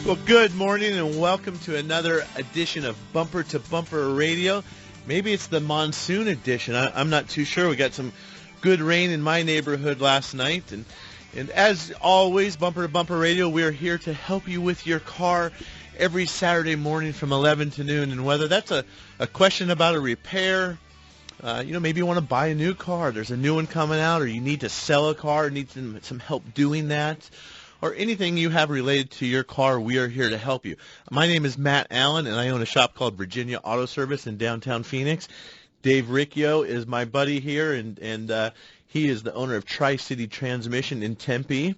Well, good morning and welcome to another edition of Bumper to Bumper Radio. Maybe it's the monsoon edition. I'm not too sure. We got some good rain in my neighborhood last night. And as always, Bumper to Bumper Radio, we're here to help you with your car every Saturday morning from 11 to noon. And whether that's a question about a repair, maybe you want to buy a new car. There's a new one coming out, or you need to sell a car, need some help doing that, or anything you have related to your car, we are here to help you. My name is Matt Allen, and I own a shop called Virginia Auto Service in downtown Phoenix. Dave Riccio is my buddy here, and he is the owner of Tri-City Transmission in Tempe.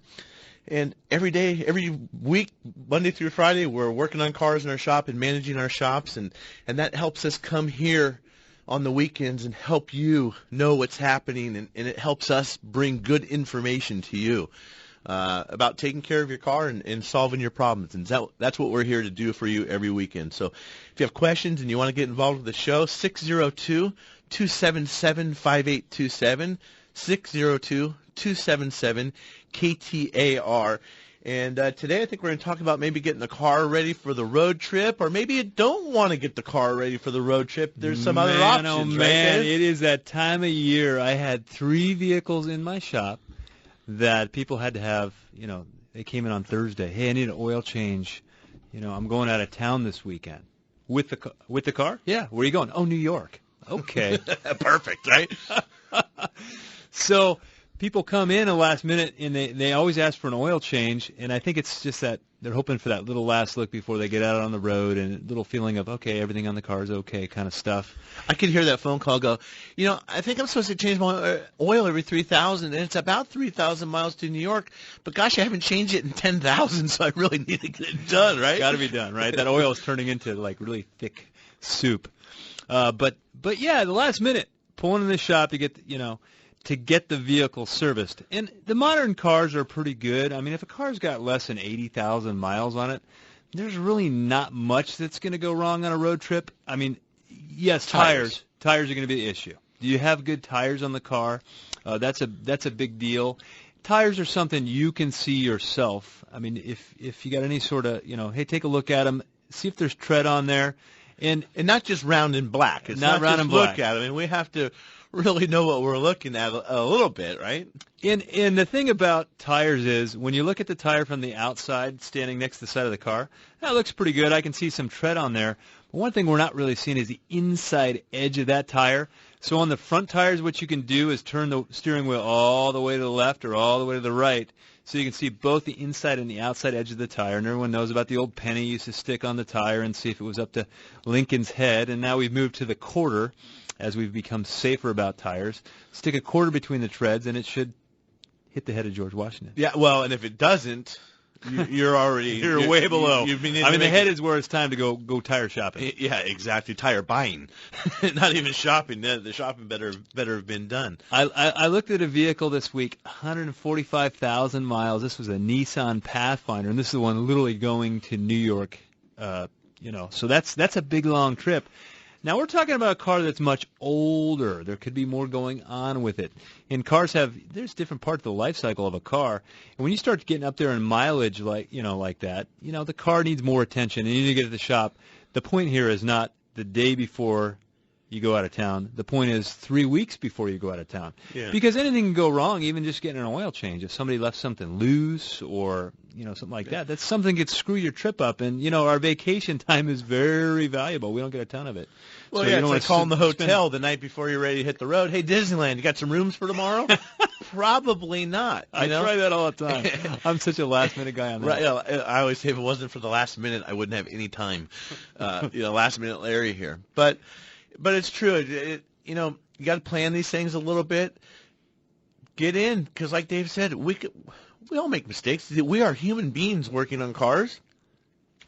And every week, Monday through Friday, we're working on cars in our shop and managing our shops, and that helps us come here on the weekends and help you know what's happening, and it helps us bring good information to you about taking care of your car and solving your problems. And that's what we're here to do for you every weekend. So if you have questions and you want to get involved with the show, 602-277-5827, 602-277-KTAR. And today I think we're going to talk about maybe getting the car ready for the road trip, or maybe you don't want to get the car ready for the road trip. There's some other options, oh, right, man, Dave? it is that time of year. I had 3 vehicles in my shop that people had to have, they came in on Thursday. Hey, I need an oil change. I'm going out of town this weekend. With the car? Yeah. Where are you going? Oh, New York. Okay. Perfect, right? So people come in at the last minute, and they always ask for an oil change, and I think it's just that they're hoping for that little last look before they get out on the road, and a little feeling of, okay, everything on the car is okay kind of stuff. I could hear that phone call go, I think I'm supposed to change my oil every 3,000, and it's about 3,000 miles to New York, but gosh, I haven't changed it in 10,000, so I really need to get it done, right? Got to be done, right? That oil is turning into, really thick soup. But yeah, the last minute, pulling in the shop to get, to get the vehicle serviced. And the modern cars are pretty good. I mean, if a car's got less than 80,000 miles on it, there's really not much that's going to go wrong on a road trip. I mean, yes, tires are going to be the issue. Do you have good tires on the car? That's a big deal. Tires are something you can see yourself. I mean, if you got any sort of, hey, take a look at them, see if there's tread on there. And not just round and black. It's not round just and black. Look at them. I mean, we have to really know what we're looking at a little bit, right? And the thing about tires is when you look at the tire from the outside, standing next to the side of the car, that looks pretty good. I can see some tread on there. But one thing we're not really seeing is the inside edge of that tire. So on the front tires, what you can do is turn the steering wheel all the way to the left or all the way to the right, so you can see both the inside and the outside edge of the tire. And everyone knows about the old penny you used to stick on the tire and see if it was up to Lincoln's head. And now we've moved to the quarter as we've become safer about tires. Stick a quarter between the treads, and it should hit the head of George Washington. Yeah, well, and if it doesn't, you're already you're way below. The head is where it's time to go tire shopping. Yeah, exactly. Tire buying, not even shopping. The shopping better have been done. I looked at a vehicle this week, 145,000 miles. This was a Nissan Pathfinder, and this is the one literally going to New York. So that's a big long trip. Now, we're talking about a car that's much older. There could be more going on with it. And there's different parts of the life cycle of a car. And when you start getting up there in mileage like that, the car needs more attention. And you need to get to the shop. The point here is not the day before you go out of town. The point is 3 weeks before you go out of town. Yeah. Because anything can go wrong, even just getting an oil change. If somebody left something loose or something like that, that's something that could screw your trip up. And, our vacation time is very valuable. We don't get a ton of it. Well, so yeah, it's like calling the hotel the night before you're ready to hit the road. Hey, Disneyland, you got some rooms for tomorrow? Probably not. I try that all the time. I'm such a last-minute guy on that. Right, I always say if it wasn't for the last minute, I wouldn't have any time. Last-minute Larry here. But it's true. You got to plan these things a little bit. Get in, because like Dave said, we all make mistakes. We are human beings working on cars.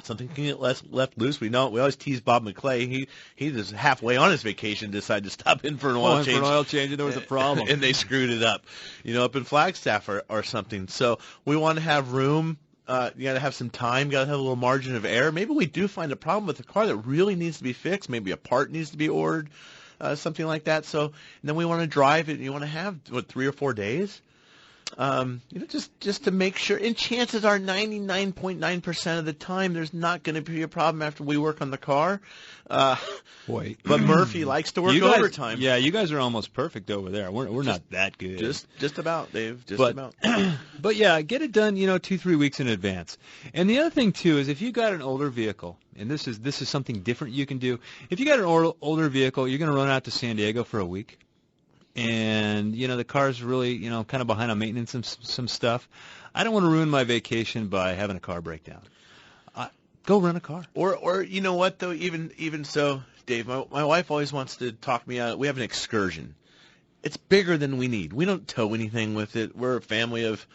Something can get left loose. We know. We always tease Bob McClay. He was halfway on his vacation, decided to stop in for an oil change. And there was a problem. And they screwed it up, up in Flagstaff or something. So we want to have room. You got to have some time. Got to have a little margin of error. Maybe we do find a problem with the car that really needs to be fixed. Maybe a part needs to be ordered, something like that. So and then we want to drive it. You want to have 3 or 4 days. Just to make sure. And chances are 99.9% of the time there's not going to be a problem after we work on the car. Wait. But Murphy likes to work overtime. Yeah, you guys are almost perfect over there. We're not that good. Just about, Dave. About. But yeah, get it done, 2-3 weeks in advance. And the other thing too is if you got an older vehicle, and this is something different you can do. If you got an older vehicle, you're going to run out to San Diego for a week. And, the car's really, kind of behind on maintenance and some stuff. I don't want to ruin my vacation by having a car breakdown. Go rent a car. Or you know what, though, even so, Dave, my wife always wants to talk me out. We have an excursion. It's bigger than we need. We don't tow anything with it. We're a family of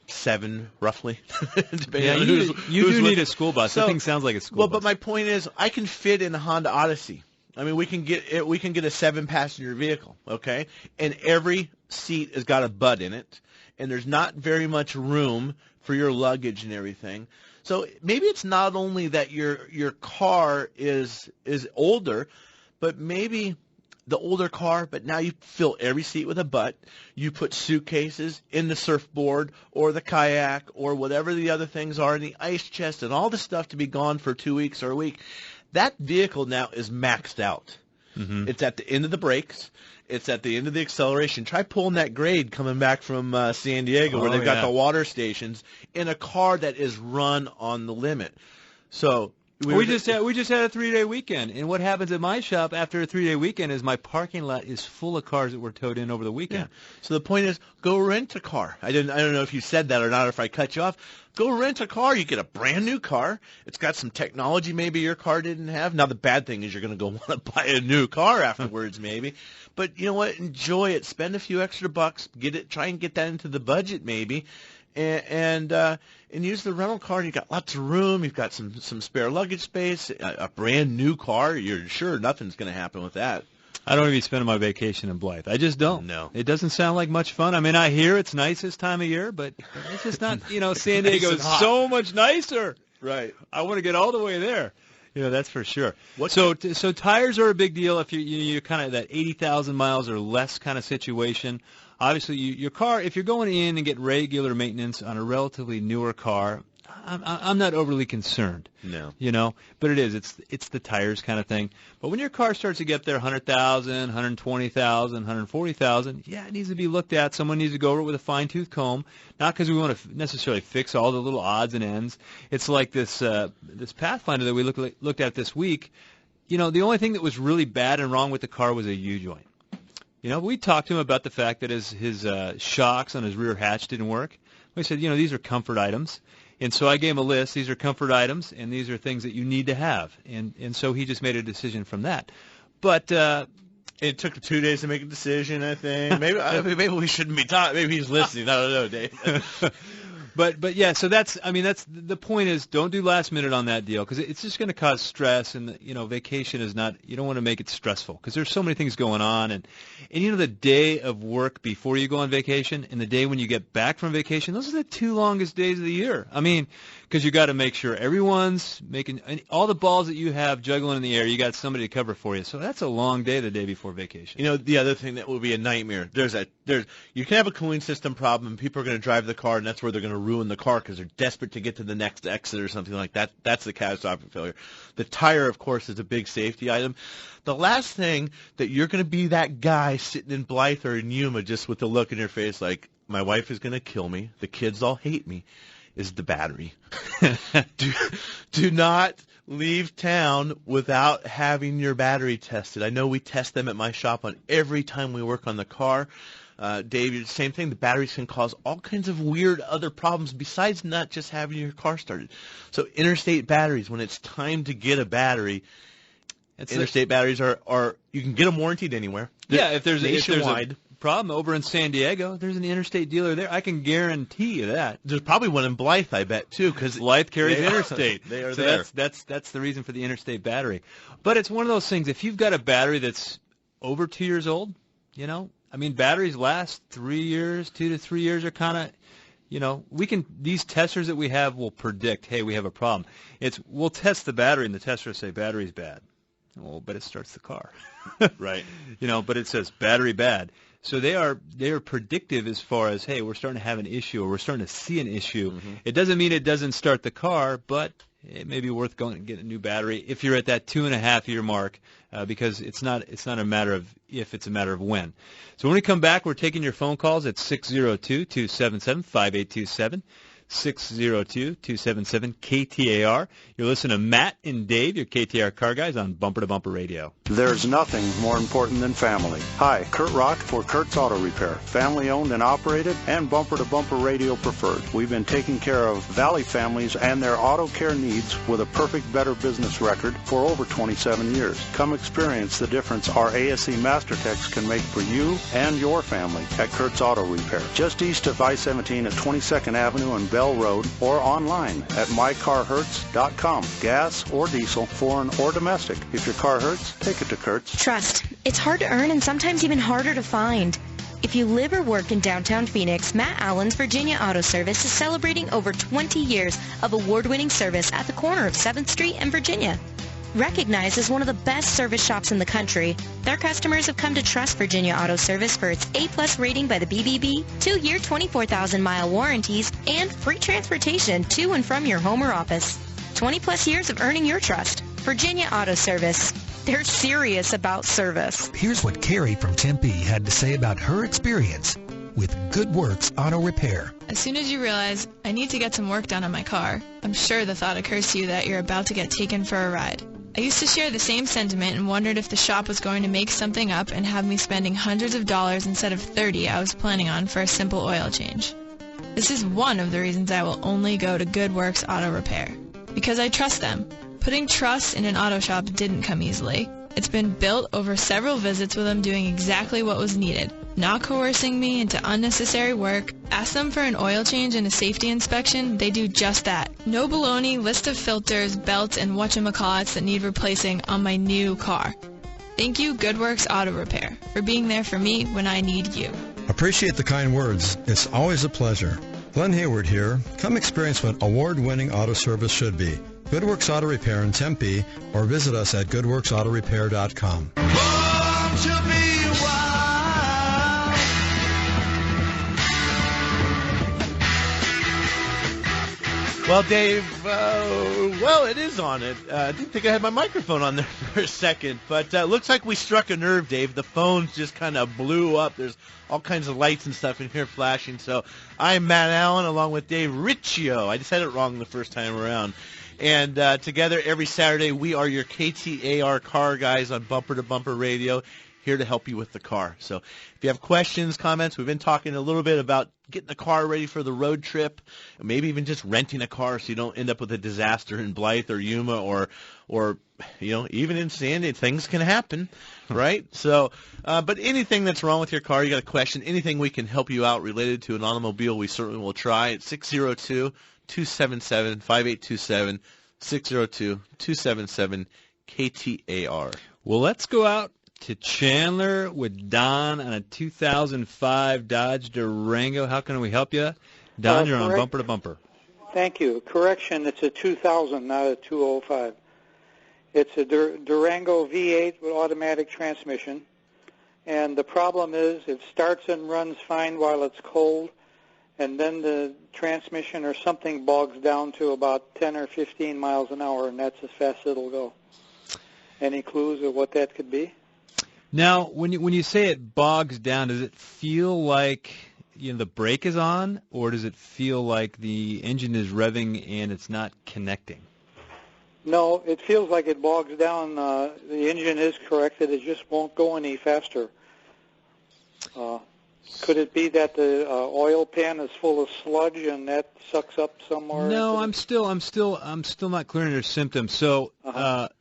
7, roughly. Yeah, you do need a school bus. That thing sounds like a school bus. But my point is, I can fit in a Honda Odyssey. I mean, we can get a 7-passenger vehicle, okay? And every seat has got a butt in it, and there's not very much room for your luggage and everything. So maybe it's not only that your car is older, but maybe the older car, but now you fill every seat with a butt. You put suitcases in the surfboard or the kayak or whatever the other things are in the ice chest and all the stuff to be gone for 2 weeks or a week. That vehicle now is maxed out. Mm-hmm. It's at the end of the brakes. It's at the end of the acceleration. Try pulling that grade coming back from San Diego where they've got the water stations in a car that is run on the limit. So we just had a 3-day weekend, and what happens at my shop after a 3-day weekend is my parking lot is full of cars that were towed in over the weekend. Yeah. So the point is, go rent a car. I don't know if you said that or not, or if I cut you off. Go rent a car. You get a brand new car. It's got some technology maybe your car didn't have. Now the bad thing is you're going to go want to buy a new car afterwards maybe. But you know what? Enjoy it. Spend a few extra bucks. Try and get that into the budget maybe. And use the rental car. And you've got lots of room. You've got some spare luggage space. A brand new car. You're sure nothing's going to happen with that. I don't even spend my vacation in Blythe. I just don't. No. It doesn't sound like much fun. I mean, I hear it's nice this time of year, but it's just not, San Diego is so much nicer. Right. I want to get all the way there. That's for sure. So tires are a big deal if you're kind of that 80,000 miles or less kind of situation. Obviously, your car, if you're going in and get regular maintenance on a relatively newer car, I'm not overly concerned. No. But it's the tires kind of thing. But when your car starts to get there 100,000, 120,000, 140,000, yeah, it needs to be looked at. Someone needs to go over it with a fine-tooth comb, not because we want to necessarily fix all the little odds and ends. It's like this Pathfinder that we looked at this week. The only thing that was really bad and wrong with the car was a U-joint. We talked to him about the fact that his shocks on his rear hatch didn't work. We said, these are comfort items. And so I gave him a list. These are comfort items, and these are things that you need to have. And so he just made a decision from that. But it took 2 days to make a decision, I think. Maybe we shouldn't be talking. Maybe he's listening. I don't know, Dave. But yeah, so that's the point is don't do last minute on that deal because it's just going to cause stress and vacation is not, you don't want to make it stressful because there's so many things going on and the day of work before you go on vacation and the day when you get back from vacation, those are the 2 longest days of the year. I mean, because you got to make sure everyone's making all the balls that you have juggling in the air, you got somebody to cover for you. So that's a long day the day before vacation. The other thing that will be a nightmare. You can have a cooling system problem and people are going to drive the car and that's where they're going to ruin the car because they're desperate to get to the next exit or something like that. That's the catastrophic failure. The tire, of course, is a big safety item. The last thing that you're going to be that guy sitting in Blythe or in Yuma just with the look in your face like, my wife is going to kill me, the kids all hate me, is the battery. Do not leave town without having your battery tested. I know we test them at my shop on every time we work on the car. Dave, same thing. The batteries can cause all kinds of weird other problems besides not just having your car started. So interstate batteries, when it's time to get a battery, interstate batteries are you can get them warranted anywhere. If there's a problem over in San Diego, there's an interstate dealer there. I can guarantee you that. There's probably one in Blythe, I bet, too, because Blythe carries interstate. They are there. That's the reason for the interstate battery. But it's one of those things. If you've got a battery that's over 2 years old, batteries last 3 years, 2 to 3 years are kind of, these testers that we have will predict, hey, we have a problem. We'll test the battery and the tester will say battery's bad. Well, but it starts the car. Right. But it says battery bad. So they are predictive as far as, hey, we're starting to have an issue or we're starting to see an issue. Mm-hmm. It doesn't mean it doesn't start the car, but it may be worth going and getting a new battery if you're at that 2.5-year mark, because it's not a matter of if, it's a matter of when. So when we come back, we're taking your phone calls at 602-277-5827. 602-277-KTAR. You're listening to Matt and Dave, your KTAR car guys, on Bumper to Bumper Radio. There's nothing more important than family. Hi, Kurt Rock for Kurt's Auto Repair. Family owned and operated and Bumper to Bumper Radio preferred. We've been taking care of Valley families and their auto care needs with a perfect Better Business record for over 27 years. Come experience the difference our ASE Master Techs can make for you and your family at Kurt's Auto Repair. Just east of I-17 at 22nd Avenue and Bell Road, or online at mycarhurts.com. Gas or diesel, foreign or domestic. If your car hurts, take it to Kurt's. Trust. It's hard to earn and sometimes even harder to find. If you live or work in downtown Phoenix, Matt Allen's Virginia Auto Service is celebrating over 20 years of award-winning service at the corner of 7th Street and Virginia. Recognized as one of the best service shops in the country, their customers have come to trust Virginia Auto Service for its A+ rating by the BBB, 2-year 24,000-mile warranties, and free transportation to and from your home or office. 20+ years of earning your trust. Virginia Auto Service. They're serious about service. Here's what Carrie from Tempe had to say about her experience with Good Works Auto Repair. As soon as you realize, I need to get some work done on my car, I'm sure the thought occurs to you that you're about to get taken for a ride. I used to share the same sentiment and wondered if the shop was going to make something up and have me spending hundreds of dollars instead of $30 I was planning on for a simple oil change. This is one of the reasons I will only go to Good Works Auto Repair. Because I trust them. Putting trust in an auto shop didn't come easily. It's been built over several visits with them doing exactly what was needed, not coercing me into unnecessary work. Ask them for an oil change and a safety inspection, they do just that. No baloney, list of filters, belts, and whatchamacallits that need replacing on my new car. Thank you, Good Works Auto Repair, for being there for me when I need you. Appreciate the kind words. It's always a pleasure. Glenn Hayward here. Come experience what award-winning auto service should be. Good Works Auto Repair in Tempe, or visit us at goodworksautorepair.com. Well, Dave, it is on it. I didn't think I had my microphone on there for a second, but looks like we struck a nerve, Dave. The phones just kind of blew up. There's all kinds of lights and stuff in here flashing. So I'm Matt Allen along with Dave Riccio. I just had it wrong the first time around. And together every Saturday, we are your KTAR car guys on Bumper to Bumper Radio, here to help you with the car. So if you have questions, comments, we've been talking a little bit about getting the car ready for the road trip, and maybe even just renting a car so you don't end up with a disaster in Blythe or Yuma or even in Sandy. Things can happen, right? So, but anything that's wrong with your car, you got a question, anything we can help you out related to an automobile, we certainly will try. It's 602-277-5827, 602-277-KTAR. Well, let's go out to Chandler with Don on a 2005 Dodge Durango. How can we help you? Don, you're on Bumper to Bumper. Thank you. Correction, it's a 2000, not a 205. It's a Durango V8 with automatic transmission. And the problem is it starts and runs fine while it's cold, and then the transmission or something bogs down to about 10 or 15 miles an hour, and that's as fast as it'll go. Any clues of what that could be? Now, when you say it bogs down, does it feel like the brake is on, or does it feel like the engine is revving and it's not connecting? No, it feels like it bogs down. The engine is corrected. It just won't go any faster. Could it be that the oil pan is full of sludge and that sucks up somewhere? No, I'm still not clearing your symptoms. So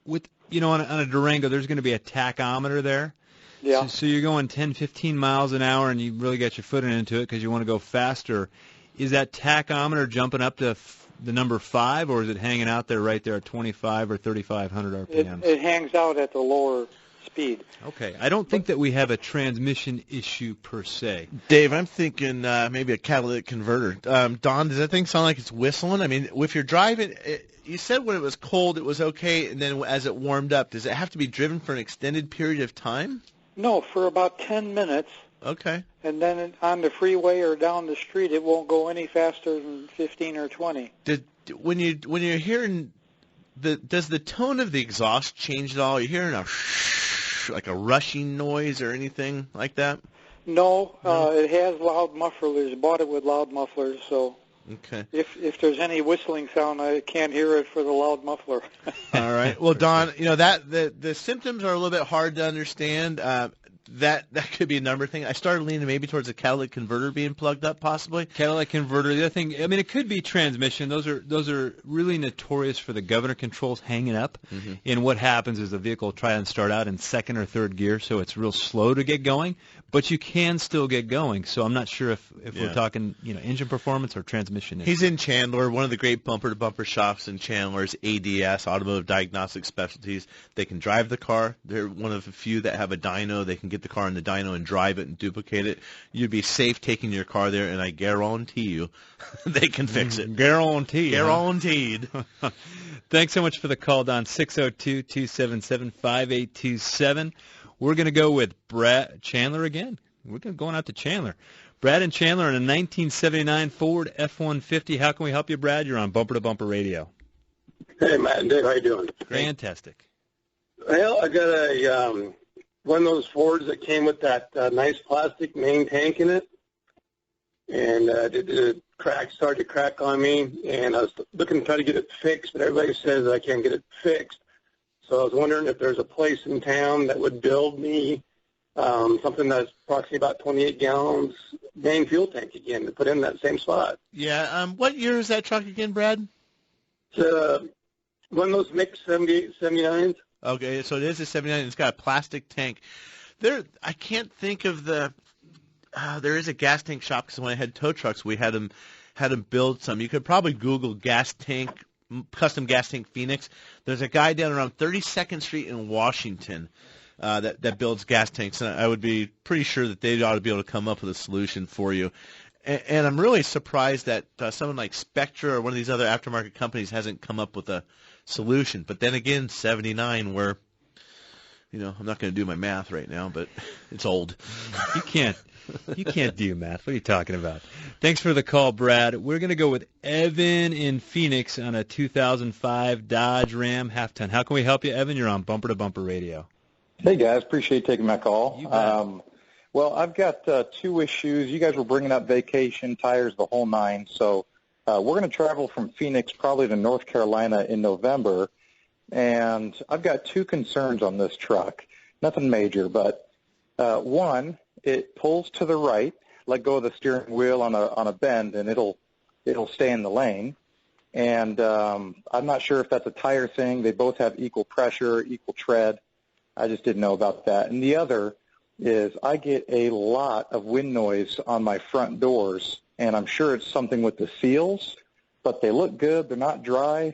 with on a Durango, there's going to be a tachometer there. Yeah. So you're going 10, 15 miles an hour, and you really got your foot into it because you want to go faster. Is that tachometer jumping up to the number 5, or is it hanging out there right there at 25 or 3,500 RPM? It hangs out at the lower speed. Okay. I don't think that we have a transmission issue per se. Dave, I'm thinking maybe a catalytic converter. Don, does that thing sound like it's whistling? I mean, if you're driving, you said when it was cold it was okay, and then as it warmed up, does it have to be driven for an extended period of time? No, for about 10 minutes. Okay. And then on the freeway or down the street, it won't go any faster than 15 or 20. When you're hearing does the tone of the exhaust change at all? Are you hearing like a rushing noise or anything like that? No, it has loud mufflers. Bought it with loud mufflers, so okay. If there's any whistling sound, I can't hear it for the loud muffler. All right. Well, Don, that the symptoms are a little bit hard to understand. That could be a number of things. I started leaning maybe towards a catalytic converter being plugged up, possibly. Catalytic converter. The other thing, I mean, it could be transmission. Those are really notorious for the governor controls hanging up. Mm-hmm. And what happens is the vehicle will try and start out in second or third gear, so it's real slow to get going. But you can still get going. So I'm not sure if we're talking engine performance or transmission. He's in Chandler. One of the great bumper-to-bumper shops in Chandler is ADS, Automotive Diagnostic Specialties. They can drive the car. They're one of the few that have a dyno. They can get the car in the dyno and drive it and duplicate it. You'd be safe taking your car there, and I guarantee you they can fix it. Guaranteed. Thanks so much for the call, Don. 602-277-5827. We're going to go with Brad Chandler again. We're going out to Chandler. Brad and Chandler in a 1979 Ford F150. How can we help you, Brad? You're on Bumper to Bumper Radio. Hey, Matt and Dave. How you doing? Fantastic. Well, I got a one of those Fords that came with that nice plastic main tank in it, and the crack started to crack on me, and I was looking to try to get it fixed, but everybody says I can't get it fixed. So I was wondering if there's a place in town that would build me something that's approximately about 28 gallons main fuel tank again to put in that same spot. Yeah. What year is that truck again, Brad? It's one of those mixed 78, 79s. Okay, so it is a 79. It's got a plastic tank. I can't think of the. There is a gas tank shop because when I had tow trucks, we had them build some. You could probably Google custom gas tank Phoenix. There's a guy down around 32nd Street in Washington that builds gas tanks, and I would be pretty sure that they ought to be able to come up with a solution for you. And I'm really surprised that someone like Spectra or one of these other aftermarket companies hasn't come up with a solution. But then again, 79, where I'm not going to do my math right now, but it's old. You can't do math. What are you talking about? Thanks for the call, Brad. We're going to go with Evan in Phoenix on a 2005 Dodge Ram half-ton. How can we help you, Evan? You're on Bumper to Bumper Radio. Hey, guys. Appreciate you taking my call. You bet. Well, I've got two issues. You guys were bringing up vacation, tires, the whole nine. So we're going to travel from Phoenix probably to North Carolina in November. And I've got two concerns on this truck. Nothing major, but one, it pulls to the right, let go of the steering wheel on a bend, and it'll stay in the lane. And I'm not sure if that's a tire thing. They both have equal pressure, equal tread. I just didn't know about that. And the other is I get a lot of wind noise on my front doors, and I'm sure it's something with the seals, but they look good. They're not dry.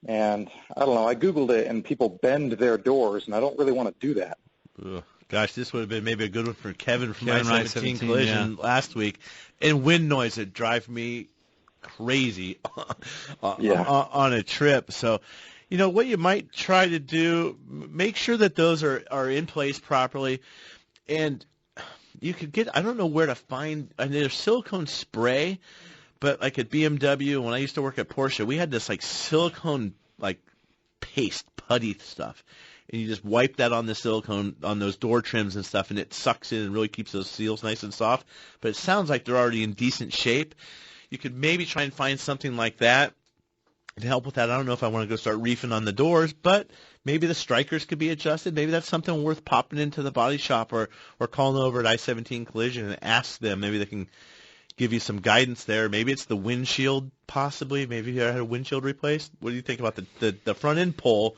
And I don't know. I Googled it, and people bend their doors, and I don't really want to do that. Ugh. Gosh, this would have been maybe a good one for Kevin from I-17 collision last week. And wind noise that drive me crazy on a trip. So, what you might try to do, make sure that those are in place properly. And you could get, I don't know where to find, there's silicone spray, but like at BMW, when I used to work at Porsche, we had this like silicone paste, putty stuff. And you just wipe that on the silicone, on those door trims and stuff, and it sucks in and really keeps those seals nice and soft. But it sounds like they're already in decent shape. You could maybe try and find something like that to help with that. I don't know if I want to go start reefing on the doors, but maybe the strikers could be adjusted. Maybe that's something worth popping into the body shop or calling over at I-17 Collision and ask them. Maybe they can give you some guidance there. Maybe it's the windshield, possibly. Maybe you had a windshield replaced. What do you think about the front end pole?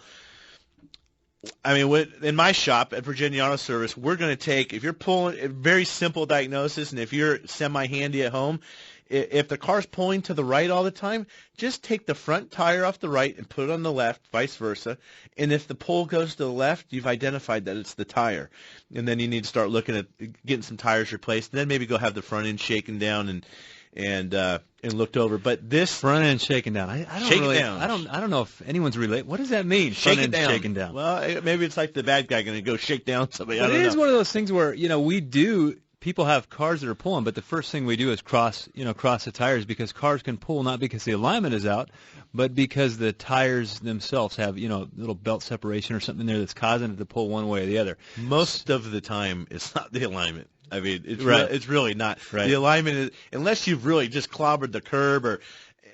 I mean, in my shop at Virginia Auto Service, we're going to take, if you're pulling, a very simple diagnosis, and if you're semi-handy at home, if the car's pulling to the right all the time, just take the front tire off the right and put it on the left, vice versa. And if the pull goes to the left, you've identified that it's the tire. And then you need to start looking at getting some tires replaced, and then maybe go have the front end shaken down and looked over. But this front end shaken down, I don't know if anyone's related. What does that mean? Shake front it end down. Shaken down. Well, maybe it's like the bad guy going to go shake down somebody. But it is one of those things where we do people have cars that are pulling, but the first thing we do is cross the tires, because cars can pull not because the alignment is out, but because the tires themselves have, little belt separation or something there that's causing it to pull one way or the other. Most of the time, it's not the alignment. I mean, it's Right. it's really not. Right. The alignment is, unless you've really just clobbered the curb, or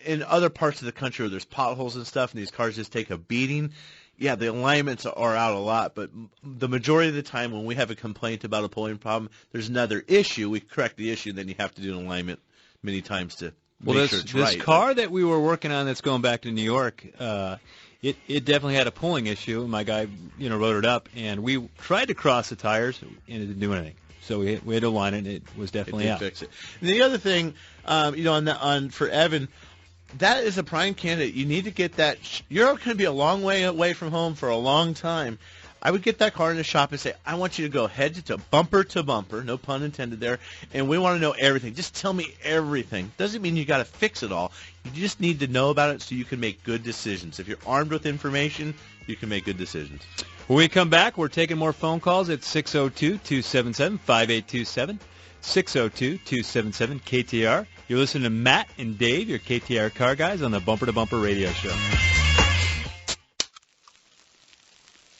in other parts of the country where there's potholes and stuff, and these cars just take a beating. Yeah, the alignments are out a lot, but the majority of the time when we have a complaint about a pulling problem, there's another issue. We correct the issue, then you have to do an alignment many times to make sure it's right. This car that we were working on that's going back to New York, it definitely had a pulling issue. My guy, wrote it up, and we tried to cross the tires, and it didn't do anything. So we had to align it, and it was definitely out. Fix it. And the other thing, for Evan, that is a prime candidate. You need to get that. You're going to be a long way away from home for a long time. I would get that car in the shop and say, I want you to go head to bumper, no pun intended there, and we want to know everything. Just tell me everything. Doesn't mean you got to fix it all. You just need to know about it so you can make good decisions. If you're armed with information, you can make good decisions. When we come back, we're taking more phone calls at 602-277-5827, 602-277-KTAR. You're listening to Matt and Dave, your KTAR car guys, on the Bumper to Bumper radio show.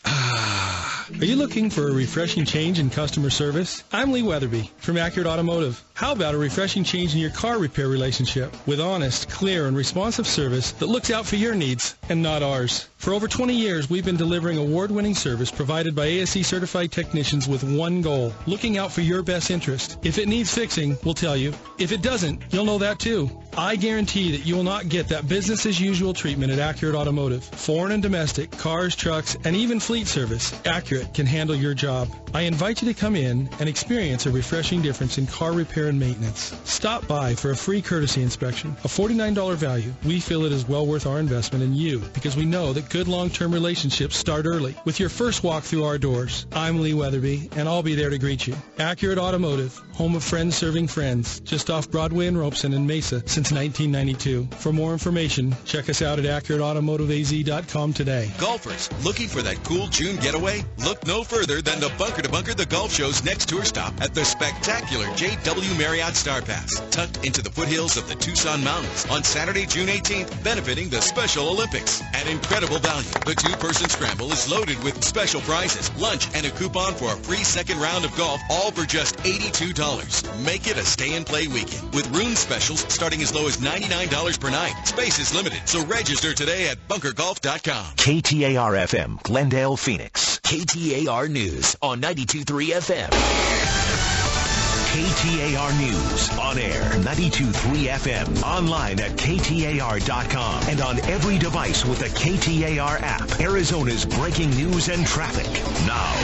Are you looking for a refreshing change in customer service? I'm Lee Weatherby from Accurate Automotive. How about a refreshing change in your car repair relationship with honest, clear, and responsive service that looks out for your needs and not ours? For over 20 years, we've been delivering award-winning service provided by ASE-certified technicians with one goal, looking out for your best interest. If it needs fixing, we'll tell you. If it doesn't, you'll know that too. I guarantee that you will not get that business-as-usual treatment at Accurate Automotive. Foreign and domestic, cars, trucks, and even fleet service, Accurate can handle your job. I invite you to come in and experience a refreshing difference in car repair and maintenance. Stop by for a free courtesy inspection, a $49 value. We feel it is well worth our investment in you because we know that good long-term relationships start early with your first walk through our doors. I'm Lee Weatherby, and I'll be there to greet you. Accurate Automotive, home of friends serving friends, just off Broadway and Robeson in Mesa since 1992. For more information, check us out at AccurateAutomotiveAZ.com today. Golfers looking for that cool June getaway? Look no further than the Bunker to Bunker the Golf Show's next tour stop at the spectacular J.W. Marriott Star Pass, tucked into the foothills of the Tucson Mountains on Saturday, June 18th, benefiting the Special Olympics. At incredible value, the two-person scramble is loaded with special prizes, lunch, and a coupon for a free second round of golf, all for just $82. Make it a stay-and-play weekend with room specials starting as low as $99 per night. Space is limited, so register today at bunkergolf.com. KTAR-FM, Glendale, Phoenix. KTAR News on 92.3 FM. KTAR News, on air, 92.3 FM, online at KTAR.com, and on every device with the KTAR app. Arizona's breaking news and traffic, now.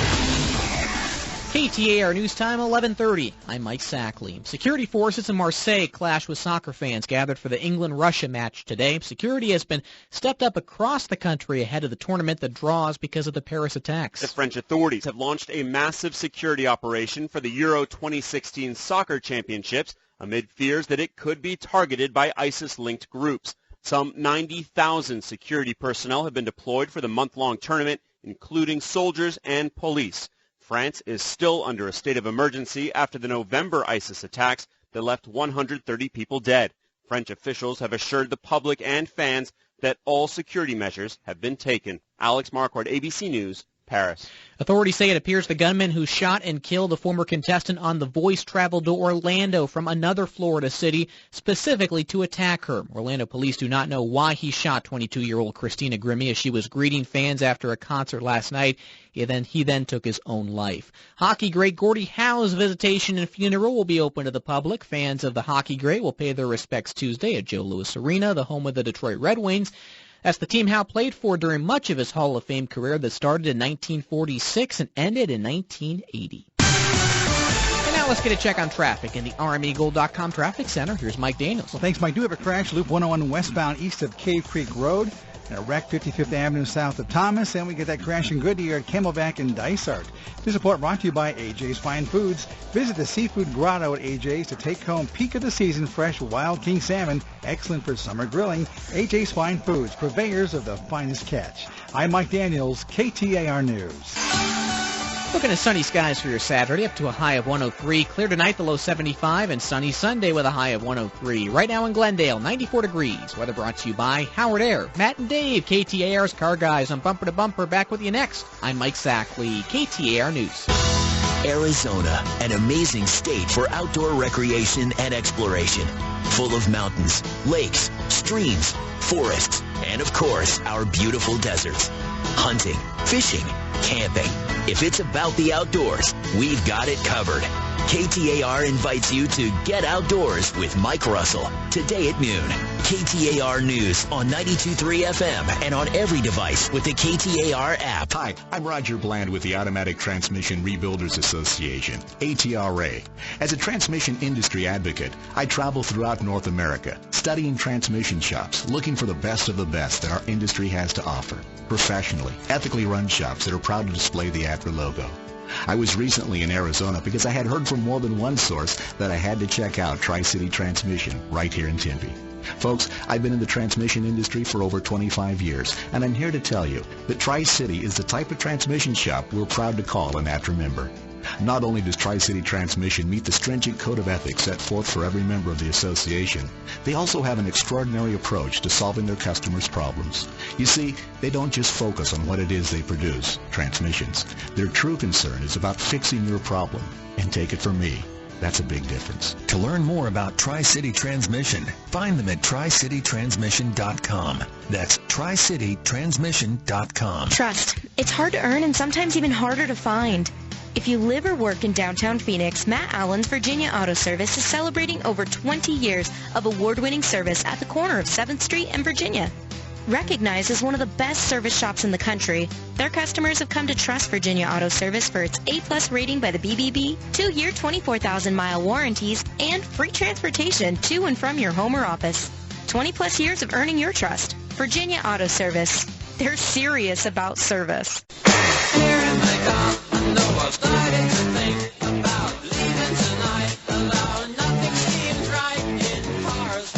KTAR News Time, 11:30. I'm Mike Sackley. Security forces in Marseille clashed with soccer fans gathered for the England-Russia match today. Security has been stepped up across the country ahead of the tournament that draws because of the Paris attacks. The French authorities have launched a massive security operation for the Euro 2016 soccer championships amid fears that it could be targeted by ISIS-linked groups. Some 90,000 security personnel have been deployed for the month-long tournament, including soldiers and police. France is still under a state of emergency after the November ISIS attacks that left 130 people dead. French officials have assured the public and fans that all security measures have been taken. Alex Marquardt, ABC News, Paris. Authorities say it appears the gunman who shot and killed a former contestant on The Voice traveled to Orlando from another Florida city specifically to attack her. Orlando police do not know why he shot 22-year-old Christina Grimmie as she was greeting fans after a concert last night. He then took his own life. Hockey great Gordie Howe's visitation and funeral will be open to the public. Fans of the hockey great will pay their respects Tuesday at Joe Louis Arena, the home of the Detroit Red Wings. That's the team Howe played for during much of his Hall of Fame career that started in 1946 and ended in 1980. And now let's get a check on traffic in the RMEGold.com Traffic Center. Here's Mike Daniels. Well, thanks, Mike. Do have a crash, Loop 101 westbound east of Cave Creek Road, and a wreck 55th Avenue south of Thomas, and we get that crash in Goodyear at Camelback and Dysart. This report brought to you by AJ's Fine Foods. Visit the Seafood Grotto at AJ's to take home peak of the season fresh wild king salmon, excellent for summer grilling. AJ's Fine Foods, purveyors of the finest catch. I'm Mike Daniels, KTAR News. Looking at sunny skies for your Saturday, up to a high of 103. Clear tonight, the low 75, and sunny Sunday with a high of 103. Right now in Glendale, 94 degrees. Weather brought to you by Howard Air. Matt and Dave, KTAR's Car Guys on Bumper to Bumper. Back with you next. I'm Mike Sackley, KTAR News. Arizona, an amazing state for outdoor recreation and exploration. Full of mountains, lakes, streams, forests, and of course, our beautiful deserts. Hunting, fishing, camping. If it's about the outdoors, we've got it covered. KTAR invites you to Get Outdoors with Mike Russell today at noon. KTAR News on 92.3 FM and on every device with the KTAR app. Hi, I'm Roger Bland with the Automatic Transmission Rebuilders Association, ATRA. As a transmission industry advocate, I travel throughout North America, studying transmission shops, looking for the best of the best that our industry has to offer. Professionally, ethically run shops that are proud to display the ATRA logo. I was recently in Arizona because I had heard from more than one source that I had to check out Tri-City Transmission right here in Tempe. Folks, I've been in the transmission industry for over 25 years, and I'm here to tell you that Tri-City is the type of transmission shop we're proud to call an ATRA member. Not only does Tri-City Transmission meet the stringent code of ethics set forth for every member of the association, they also have an extraordinary approach to solving their customers' problems. You see, they don't just focus on what it is they produce, transmissions. Their true concern is about fixing your problem. And take it from me, that's a big difference. To learn more about Tri-City Transmission, find them at tricitytransmission.com. That's tricitytransmission.com. Trust. It's hard to earn and sometimes even harder to find. If you live or work in downtown Phoenix, Matt Allen's Virginia Auto Service is celebrating over 20 years of award-winning service at the corner of 7th Street and Virginia. Recognized as one of the best service shops in the country, their customers have come to trust Virginia Auto Service for its A+ rating by the BBB, 2-year 24,000-mile warranties, and free transportation to and from your home or office. 20-plus years of earning your trust. Virginia Auto Service. They're serious about service. Here in my car, I know I'm starting to think about leaving tonight, although nothing seems right in cars.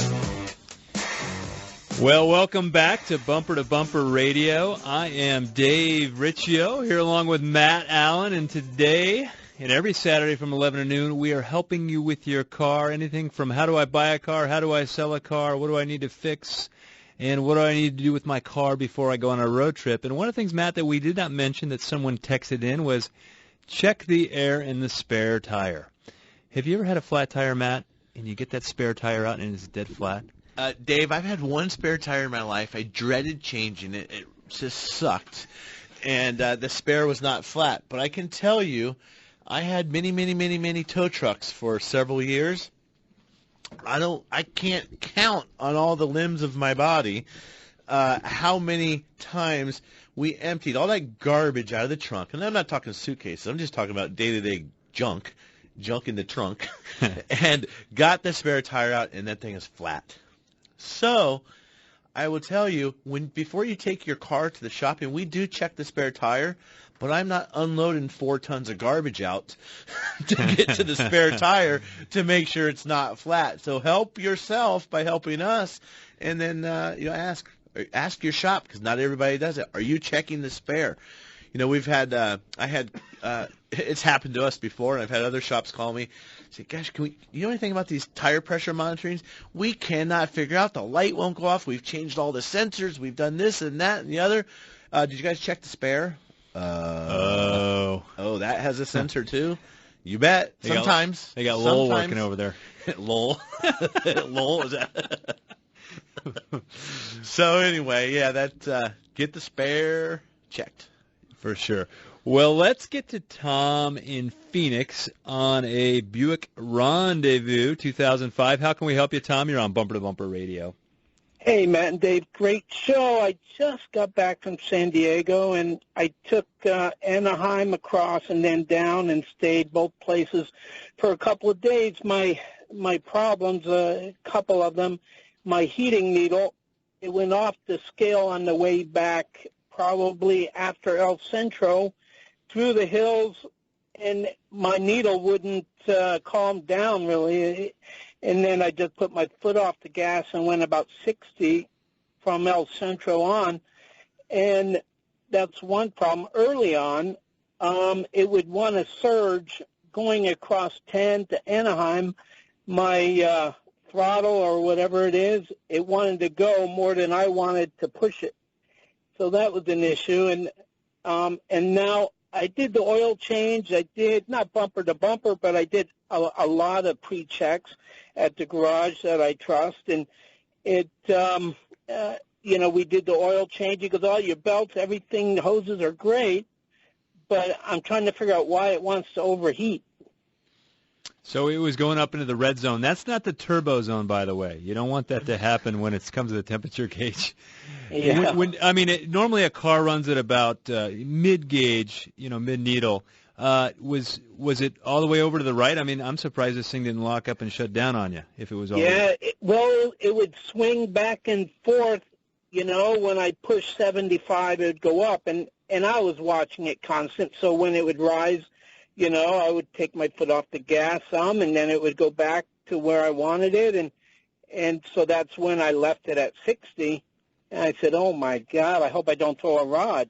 Well, welcome back to Bumper Radio. I am Dave Riccio here along with Matt Allen, and today and every Saturday from 11 to noon, we are helping you with your car. Anything from how do I buy a car, how do I sell a car, what do I need to fix, and what do I need to do with my car before I go on a road trip. And one of the things, Matt, that we did not mention that someone texted in was check the air in the spare tire. Have you ever had a flat tire, Matt, and you get that spare tire out and it's dead flat? Dave, I've had one spare tire in my life. I dreaded changing it. It just sucked. And the spare was not flat. But I can tell you, I had many tow trucks for several years. I can't count on all the limbs of my body how many times we emptied all that garbage out of the trunk. And I'm not talking suitcases. I'm just talking about day-to-day junk in the trunk, and got the spare tire out, and that thing is flat. So I will tell you, before you take your car to the shop, and we do check the spare tire, but I'm not unloading 4 tons of garbage out to get to the spare tire to make sure it's not flat. So help yourself by helping us, and then ask your shop, because not everybody does it. Are you checking the spare? We've had it's happened to us before, and I've had other shops call me, say, "Gosh, you know anything about these tire pressure monitorings? We cannot figure out. The light won't go off. We've changed all the sensors. We've done this and that and the other. Did you guys check the spare?" Oh, that has a sensor too? You bet. Sometimes. They got Lowell working over there. Lowell? Lowell, is that? So anyway, yeah, get the spare checked. For sure. Well, let's get to Tom in Phoenix on a Buick Rendezvous 2005. How can we help you, Tom? You're on Bumper to Bumper Radio. Hey, Matt and Dave, great show. I just got back from San Diego, and I took Anaheim across and then down and stayed both places for a couple of days. My problems, a couple of them, my heating needle, it went off the scale on the way back probably after El Centro through the hills, and my needle wouldn't calm down really. And then I just put my foot off the gas and went about 60 from El Centro on. And that's one problem. Early on, it would want to surge going across 10 to Anaheim. My throttle or whatever it is, it wanted to go more than I wanted to push it. So that was an issue. And now I did the oil change. I did not bumper to bumper, but I did a lot of pre-checks at the garage that I trust. And it, we did the oil change. Because all your belts, everything, the hoses are great, but I'm trying to figure out why it wants to overheat. So it was going up into the red zone. That's not the turbo zone, by the way. You don't want that to happen when it comes to the temperature gauge. Yeah. Normally a car runs at about mid-gauge, mid-needle. Was it all the way over to the right? I mean, I'm surprised this thing didn't lock up and shut down on you if it was all it would swing back and forth. When I pushed 75, it would go up. And I was watching it constant, so when it would rise, I would take my foot off the gas some, and then it would go back to where I wanted it, and so that's when I left it at 60, and I said, oh, my God, I hope I don't throw a rod,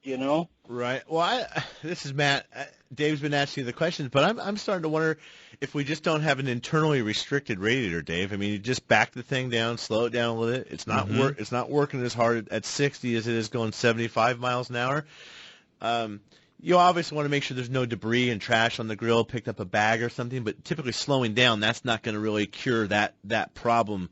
Right. Well, this is Matt. Dave's been asking you the questions, but I'm starting to wonder if we just don't have an internally restricted radiator, Dave. I mean, you just back the thing down, slow it down a little bit. It's not It's not working as hard at 60 as it is going 75 miles an hour. You obviously want to make sure there's no debris and trash on the grill, picked up a bag or something, but typically slowing down, that's not going to really cure that problem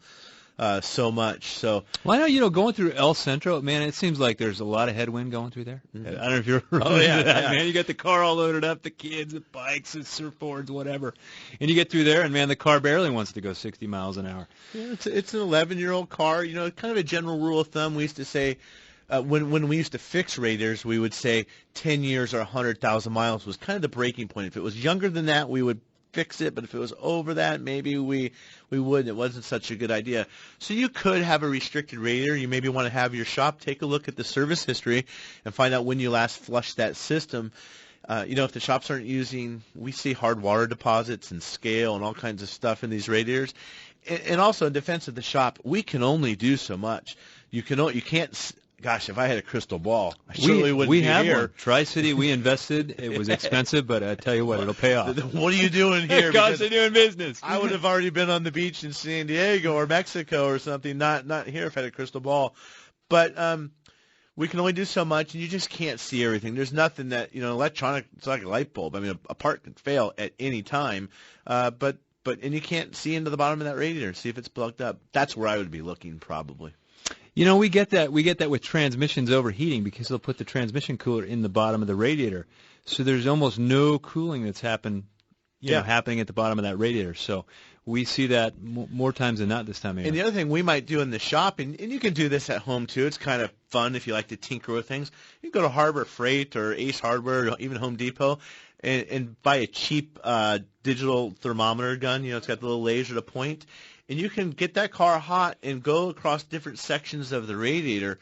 so much. So, well, I know, going through El Centro, man, it seems like there's a lot of headwind going through there. Mm-hmm. I don't know if you're man. You got the car all loaded up, the kids, the bikes, the surfboards, whatever. And you get through there, and, man, the car barely wants to go 60 miles an hour. Yeah, it's an 11-year-old car. Kind of a general rule of thumb, we used to say, when we used to fix radiators, we would say 10 years or 100,000 miles was kind of the breaking point. If it was younger than that, we would fix it, but if it was over that, maybe we wouldn't. It wasn't such a good idea. So you could have a restricted radiator. You maybe want to have your shop take a look at the service history and find out when you last flushed that system. If the shops aren't using, we see hard water deposits and scale and all kinds of stuff in these radiators. And also in defense of the shop, we can only do so much. You can't. Gosh, if I had a crystal ball, I surely wouldn't be here. We have one. Tri-City, we invested. It was expensive, but I tell you what, it'll pay off. What are you doing here? Gosh, they're doing business. I would have already been on the beach in San Diego or Mexico or something, not here if I had a crystal ball. But we can only do so much, and you just can't see everything. There's nothing that, electronic, it's like a light bulb. I mean, a part can fail at any time, but you can't see into the bottom of that radiator, see if it's plugged up. That's where I would be looking probably. We get that with transmissions overheating because they'll put the transmission cooler in the bottom of the radiator. So there's almost no cooling that's happening at the bottom of that radiator. So we see that more times than not this time of year. And the other thing we might do in the shop, and you can do this at home too, it's kind of fun if you like to tinker with things. You can go to Harbor Freight or Ace Hardware or even Home Depot and buy a cheap digital thermometer gun. It's got the little laser to point. And you can get that car hot and go across different sections of the radiator.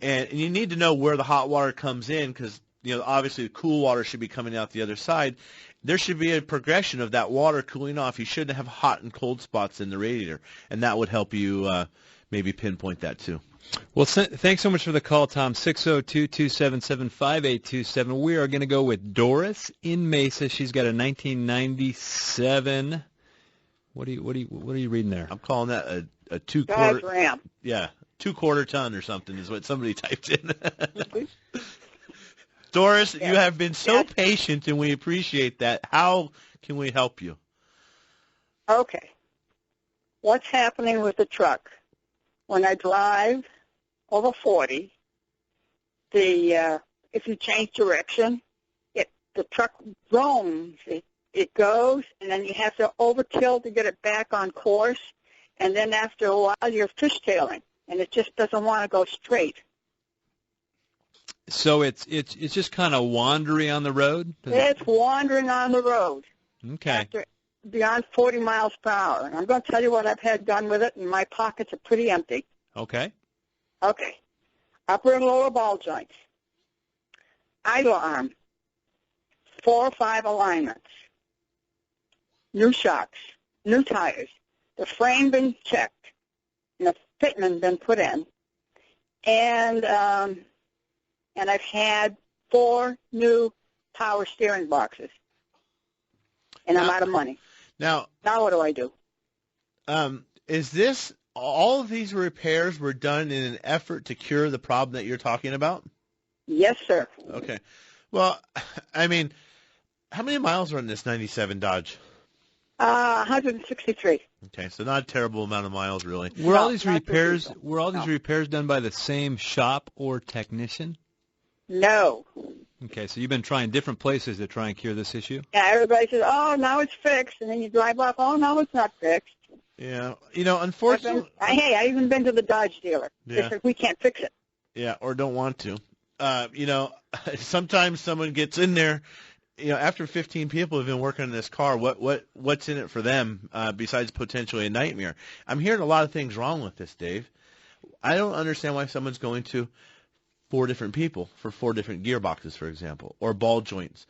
And you need to know where the hot water comes in because, obviously the cool water should be coming out the other side. There should be a progression of that water cooling off. You shouldn't have hot and cold spots in the radiator. And that would help you maybe pinpoint that too. Well, thanks so much for the call, Tom. 602-277-5827. We are going to go with Doris in Mesa. She's got a 1997... What are you reading there? I'm calling that a 2/4 Ram. Yeah, 2/4 ton or something is what somebody typed in. Doris, you have been so patient, and we appreciate that. How can we help you? Okay. What's happening with the truck? When I drive over 40, if you change direction, the truck roams. It goes, and then you have to overkill to get it back on course, and then after a while you're fishtailing, and it just doesn't want to go straight. So it's just kind of wandering on the road? It's wandering on the road. Okay. Beyond 40 miles per hour. And I'm going to tell you what I've had done with it, and my pockets are pretty empty. Okay. Okay. Upper and lower ball joints. Idle arm. 4 or 5 alignments. New shocks, new tires, the frame been checked, and the fitment been put in, and I've had 4 new power steering boxes. And I'm out of money. Now what do I do? Is this, all of these repairs were done in an effort to cure the problem that you're talking about? Yes, sir. Okay. Well, I mean, how many miles are on this 97 Dodge? 163. Okay, so not a terrible amount of miles, really. Were all these repairs done by the same shop or technician? No. Okay, so you've been trying different places to try and cure this issue? Yeah, everybody says, oh, now it's fixed. And then you drive up, oh, no, it's not fixed. Yeah. You know, unfortunately... I've even been to the Dodge dealer. Yeah. They said, we can't fix it. Yeah, or don't want to. You know, sometimes someone gets in there, you know, after 15 people have been working on this car, what's in it for them besides potentially a nightmare? I'm hearing a lot of things wrong with this, Dave. I don't understand why someone's going to 4 different people for 4 different gearboxes, for example, or ball joints.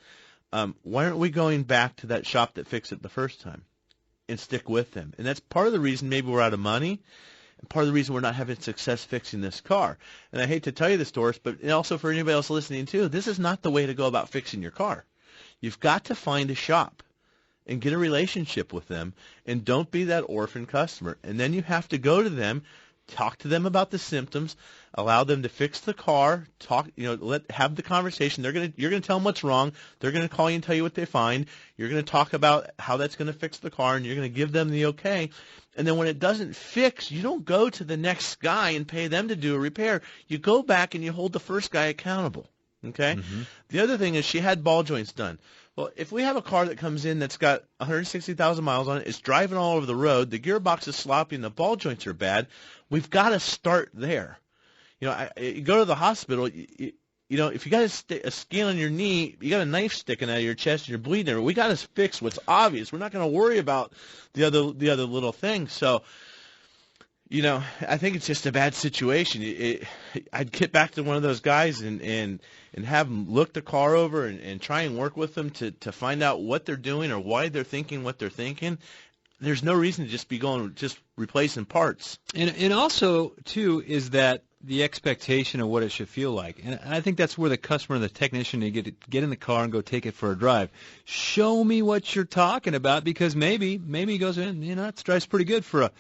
Why aren't we going back to that shop that fixed it the first time and stick with them? And that's part of the reason maybe we're out of money, and part of the reason we're not having success fixing this car. And I hate to tell you this, Doris, but also for anybody else listening too, this is not the way to go about fixing your car. You've got to find a shop and get a relationship with them, and don't be that orphan customer. And then you have to go to them, talk to them about the symptoms, allow them to fix the car, have the conversation. You're gonna tell them what's wrong. They're gonna call you and tell you what they find. You're gonna talk about how that's gonna fix the car, and you're gonna give them the okay. And then when it doesn't fix, you don't go to the next guy and pay them to do a repair. You go back and you hold the first guy accountable. Okay? Mm-hmm. The other thing is she had ball joints done. Well, if we have a car that comes in that's got 160,000 miles on it, it's driving all over the road, the gearbox is sloppy, and the ball joints are bad, we've got to start there. You know, you go to the hospital, you know, if you got a skin on your knee, you got a knife sticking out of your chest and you're bleeding, we got to fix what's obvious. We're not going to worry about the other little things. So, you know, I think it's just a bad situation. I'd get back to one of those guys and have them look the car over and try and work with them to find out what they're doing or why they're thinking what they're thinking. There's no reason to just be going just replacing parts. And also, too, is that the expectation of what it should feel like. And I think that's where the customer and the technician need to get in the car and go take it for a drive. Show me what you're talking about, because maybe he goes in, you know, it drives pretty good for a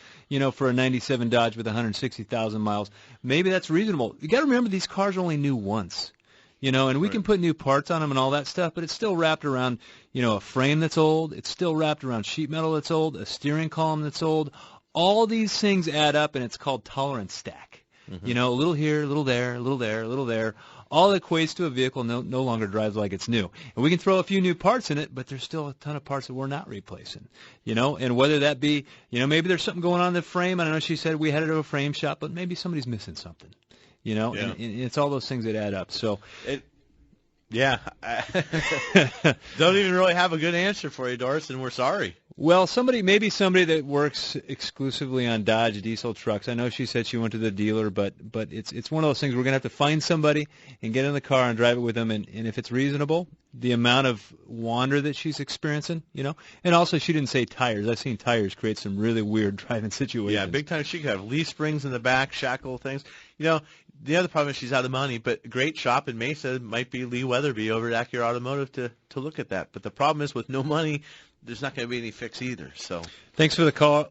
97 Dodge with 160,000 miles. Maybe that's reasonable. You got to remember, these cars are only new once. You know, and we can put new parts on them and all that stuff, but it's still wrapped around, you know, a frame that's old. It's still wrapped around sheet metal that's old, a steering column that's old. All these things add up, and it's called tolerance stack. Mm-hmm. You know, a little here, a little there, a little there, a little there. All equates to a vehicle no longer drives like it's new. And we can throw a few new parts in it, but there's still a ton of parts that we're not replacing. You know, and whether that be, you know, maybe there's something going on in the frame. I don't know, she said we had it at a frame shop, but maybe somebody's missing something. You know, and it's all those things that add up. So, yeah, don't even really have a good answer for you, Doris, and we're sorry. Well, maybe somebody that works exclusively on Dodge diesel trucks. I know she said she went to the dealer, but it's one of those things we're going to have to find somebody and get in the car and drive it with them. And if it's reasonable, the amount of wander that she's experiencing, you know. And also, she didn't say tires. I've seen tires create some really weird driving situations. Yeah, big time. She could have leaf springs in the back, shackle things. You know, the other problem is she's out of money, but great shop in Mesa might be Lee Weatherby over at Acura Automotive to look at that. But the problem is with no money, there's not going to be any fix either. So thanks for the call,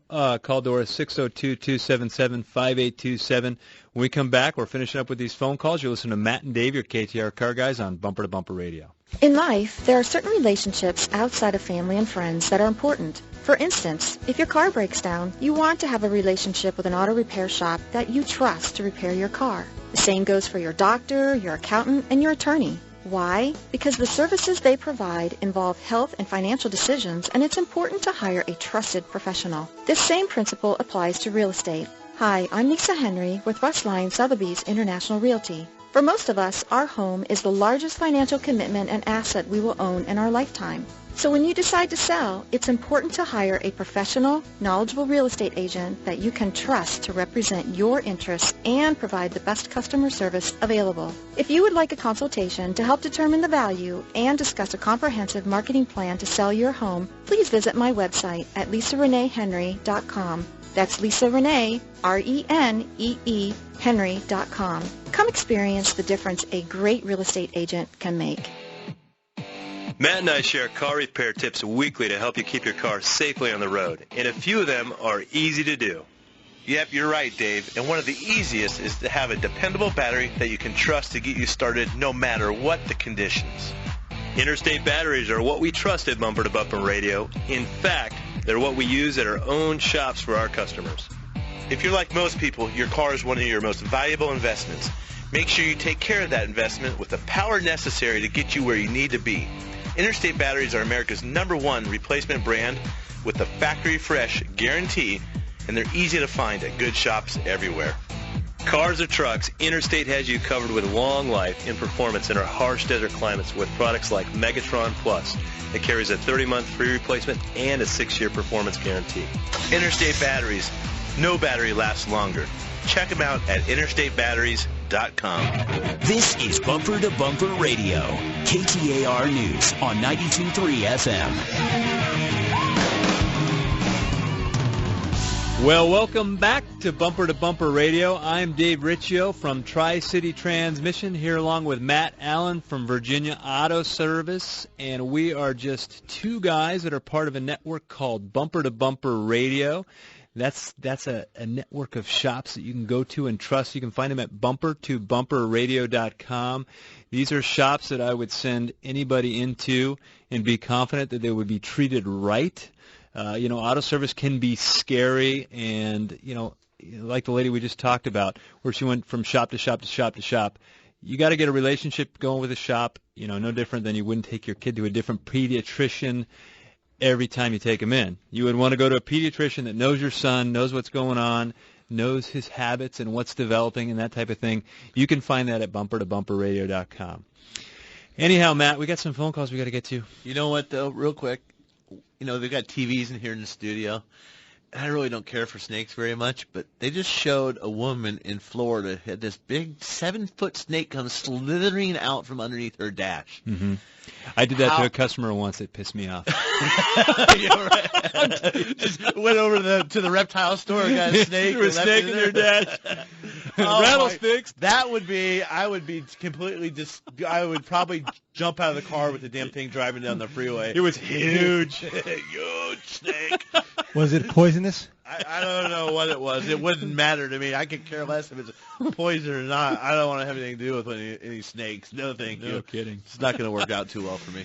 Doris, 602-277-5827. When we come back, we're finishing up with these phone calls. You're listening to Matt and Dave, your KTAR Car Guys on Bumper to Bumper Radio. In life, there are certain relationships outside of family and friends that are important. For instance, if your car breaks down, you want to have a relationship with an auto repair shop that you trust to repair your car. The same goes for your doctor, your accountant, and your attorney. Why? Because the services they provide involve health and financial decisions, and it's important to hire a trusted professional. This same principle applies to real estate. Hi, I'm Lisa Henry with Russ Lyon Sotheby's International Realty. For most of us, our home is the largest financial commitment and asset we will own in our lifetime. So when you decide to sell, it's important to hire a professional, knowledgeable real estate agent that you can trust to represent your interests and provide the best customer service available. If you would like a consultation to help determine the value and discuss a comprehensive marketing plan to sell your home, please visit my website at lisareneehenry.com. That's Lisa Renee, R-E-N-E-E, Henry.com. Come experience the difference a great real estate agent can make. Matt and I share car repair tips weekly to help you keep your car safely on the road, and a few of them are easy to do. Yep, you're right, Dave. And one of the easiest is to have a dependable battery that you can trust to get you started no matter what the conditions. Interstate batteries are what we trust at Bumper to Bumper Radio. In fact, they're what we use at our own shops for our customers. If you're like most people, your car is one of your most valuable investments. Make sure you take care of that investment with the power necessary to get you where you need to be. Interstate batteries are America's #1 replacement brand with the factory fresh guarantee, and they're easy to find at good shops everywhere. Cars or trucks, Interstate has you covered with long life and performance in our harsh desert climates with products like Megatron Plus. It carries a 30-month free replacement and a 6-year performance guarantee. Interstate batteries. No battery lasts longer. Check them out at interstatebatteries.com. This is Bumper to Bumper Radio, KTAR News on 92.3 FM. Well, welcome back to Bumper Radio. I'm Dave Riccio from Tri-City Transmission, here along with Matt Allen from Virginia Auto Service, and we are just two guys that are part of a network called Bumper to Bumper Radio. That's a network of shops that you can go to and trust. You can find them at bumpertobumperradio.com. These are shops that I would send anybody into and be confident that they would be treated right. Auto service can be scary, and, like the lady we just talked about, where she went from shop to shop to shop to shop. You got to get a relationship going with a shop, no different than you wouldn't take your kid to a different pediatrician every time you take him in. You would want to go to a pediatrician that knows your son, knows what's going on, knows his habits and what's developing and that type of thing. You can find that at bumpertobumperradio.com. Anyhow, Matt, we got some phone calls we got to get to. You know what, though, real quick? They've got TVs in here in the studio. I really don't care for snakes very much, but they just showed a woman in Florida had this big 7-foot snake come slithering out from underneath her dash. Mm-hmm. I did that to a customer once. It pissed me off. Just went over to the reptile store and got a snake. Threw a snake in your dash. Rattlesnakes. I would be completely I would probably jump out of the car with the damn thing driving down the freeway. It was huge. Huge snake. Was it poisonous? I don't know what it was. It wouldn't matter to me. I could care less if it's poison or not. I don't want to have anything to do with any snakes. No, thank you. No kidding. It's not going to work out too well for me.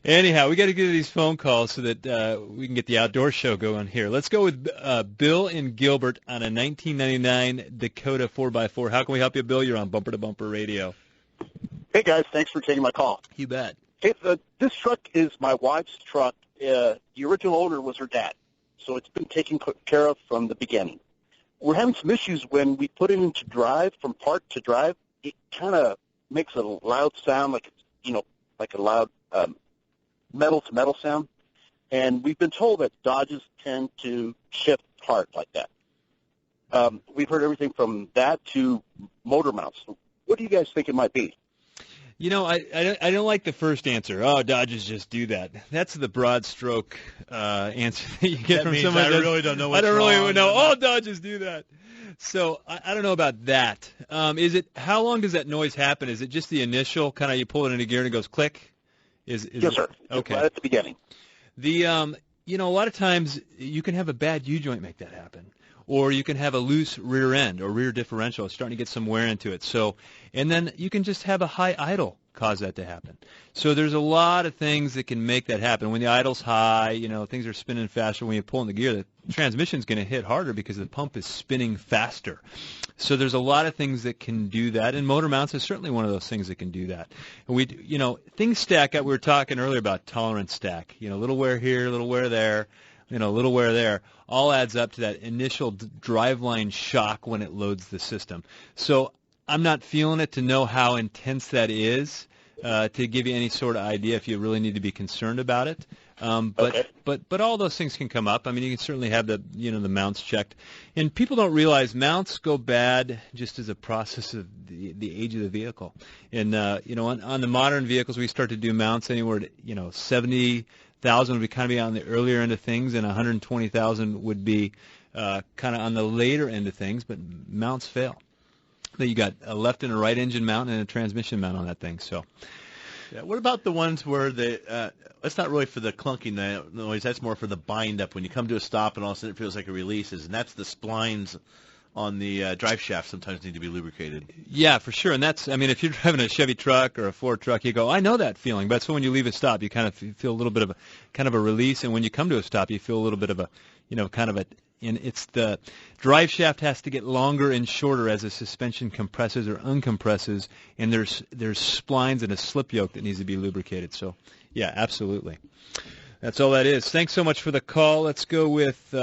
Anyhow, we got to get to these phone calls so that we can get the outdoor show going here. Let's go with Bill in Gilbert on a 1999 Dakota 4x4. How can we help you, Bill? You're on Bumper to Bumper Radio. Hey, guys. Thanks for taking my call. You bet. Hey, this truck is my wife's truck. The original owner was her dad, so it's been taken care of from the beginning. We're having some issues when we put it into drive, from park to drive. It kind of makes a loud sound, like a loud metal-to-metal sound. And we've been told that Dodges tend to shift hard like that. We've heard everything from that to motor mounts. What do you guys think it might be? I don't like the first answer. Oh, Dodges just do that. That's the broad stroke answer that you get from someone. I really don't know what's I don't really wrong. know. Oh, Dodges do that. So I don't know about that. How long does that noise happen? Is it just the initial kind of you pull it into gear and it goes click? Yes, sir. Okay. Right at the beginning. A lot of times you can have a bad U-joint make that happen. Or you can have a loose rear end or rear differential. It's starting to get some wear into it. And then you can just have a high idle cause that to happen. So there's a lot of things that can make that happen. When the idle's high, things are spinning faster. When you pull in the gear, the transmission's going to hit harder because the pump is spinning faster. So there's a lot of things that can do that, and motor mounts is certainly one of those things that can do that. And things stack up. We were talking earlier about tolerance stack. A little wear here, a little wear there. A little wear there, all adds up to that initial driveline shock when it loads the system. So I'm not feeling it to know how intense that is to give you any sort of idea if you really need to be concerned about it. But all those things can come up. I mean, you can certainly have the mounts checked. And people don't realize mounts go bad just as a process of the age of the vehicle. And, on the modern vehicles, we start to do mounts anywhere to, 70,000 would be kind of be on the earlier end of things, and 120,000 would be kind of on the later end of things, but mounts fail. Then you got a left and a right engine mount and a transmission mount on that thing. So Yeah. What about the ones where that's not really for the clunking noise. That's more for the bind up when you come to a stop and all of a sudden it feels like it releases, and that's the splines on the drive shaft sometimes need to be lubricated. Yeah, for sure. And that's, I mean, if you're driving a Chevy truck or a Ford truck, you go, I know that feeling. But so when you leave a stop, you kind of feel a little bit of a kind of a release, and when you come to a stop, you feel a little bit of a, kind of a. And it's the drive shaft has to get longer and shorter as the suspension compresses or uncompresses, and there's splines and a slip yoke that needs to be lubricated. So, yeah, absolutely. That's all that is. Thanks so much for the call. Let's go with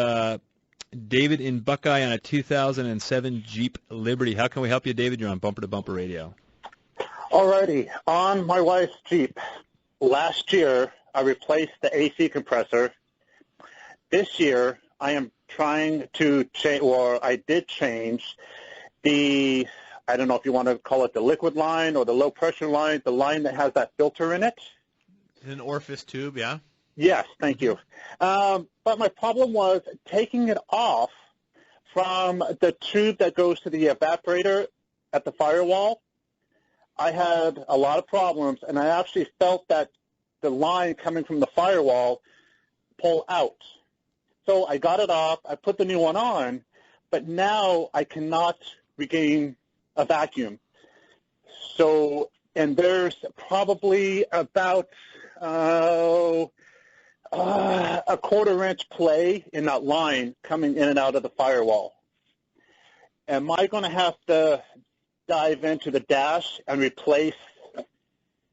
David in Buckeye on a 2007 Jeep Liberty. How can we help you, David? You're on Bumper to Bumper Radio. Alrighty. On my wife's Jeep, last year I replaced the AC compressor. This year I am trying to change, or I did change the, I don't know if you want to call it the liquid line or the low pressure line, the line that has that filter in it. An orifice tube, yeah? Yes, thank you. But my problem was taking it off from the tube that goes to the evaporator at the firewall. I had a lot of problems, and I actually felt that the line coming from the firewall pull out. So I got it off, I put the new one on, but now I cannot regain a vacuum. So, and there's probably about a quarter-inch play in that line coming in and out of the firewall. Am I going to have to dive into the dash and replace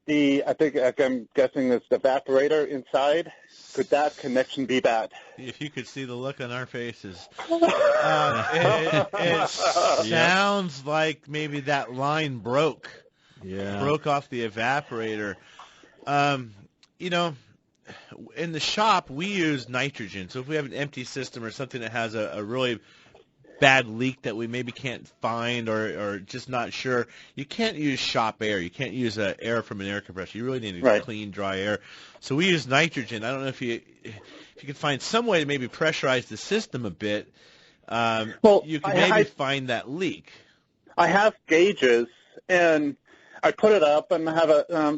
the, I'm guessing it's the evaporator inside? Could that connection be bad? If you could see the look on our faces. It sounds like maybe that line broke. Yeah. Broke off the evaporator. In the shop, we use nitrogen. So if we have an empty system or something that has a really bad leak that we maybe can't find or just not sure, you can't use shop air. You can't use air from an air compressor. You really need clean, dry air. So we use nitrogen. I don't know if you can find some way to maybe pressurize the system a bit. You can maybe find that leak. I have gauges, and I put it up and I have